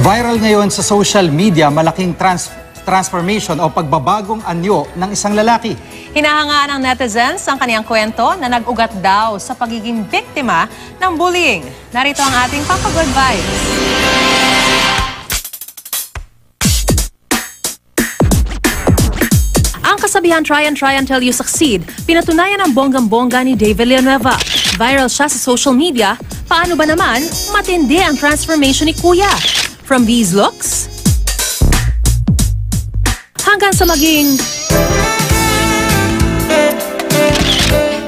Viral ngayon sa social media, malaking transformation o pagbabagong anyo ng isang lalaki. Hinahangaan ng netizens ang kaniyang kwento na nag-ugat daw sa pagiging biktima ng bullying. Narito ang ating Papa-Good Vibes. Ang kasabihan try until you succeed, pinatunayan ng bonggang-bongga ni Dave Villanueva. Viral siya sa social media. Paano ba naman matindi ang transformation ni Kuya? From these looks hanggang sa maging...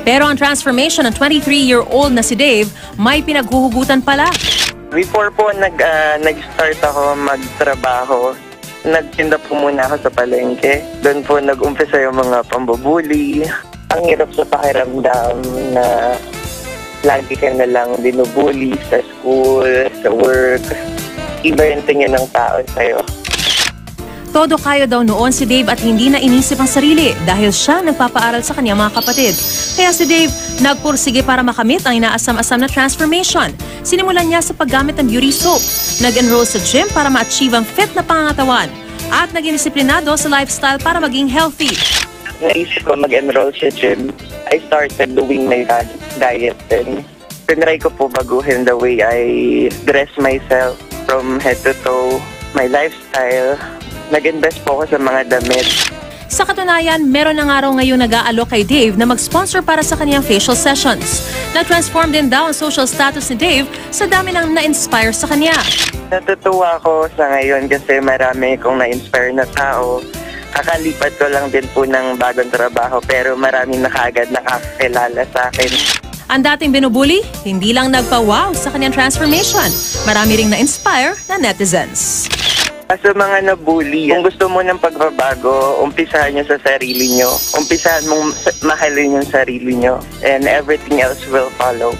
Pero ang transformation ng 23-year-old na si Dave may pinaghuhugutan pala. Before po nag-start ako magtrabaho, nagtinda po muna ako sa palengke. Doon po nag-umpisa yung mga pambubuli. Ang hirap sa pakiramdam na lagi ka na lang binubuli sa school, sa work. Iba yung tingin ng tao sa'yo. Todo kayo daw noon si Dave at hindi na inisip ang sarili dahil siya nagpapaaral sa kanyang mga kapatid. Kaya si Dave nagpursige para makamit ang inaasam-asam na transformation. Sinimulan niya sa paggamit ng beauty soap. Nag-enroll sa gym para ma-achieve ang fit na pangangatawan. At naging disiplinado sa lifestyle para maging healthy. Naisip ko mag-enroll sa gym. I started doing my diet then. Tinry ko po baguhin the way I dress myself from head to toe, my lifestyle. Nag-invest po ako sa mga damit. Sa katunayan, meron na nga raw ngayon nag-aalok kay Dave na mag-sponsor para sa kanyang facial sessions. Nag-transform din daw ang social status ni Dave sa dami ng na-inspire sa kanya. Natutuwa ako sa ngayon kasi marami kong na-inspire na tao. Kakalipat ko lang din po ng bagong trabaho pero maraming na kaagad nakakilala sa akin. Ang dating binubuli, hindi lang nagpa-wow sa kanyang transformation. Marami ring na-inspire na netizens. Sa mga nabully, kung gusto mo ng pagbabago, umpisahan nyo sa sarili nyo. Umpisahan mong mahalin yung sarili nyo and everything else will follow.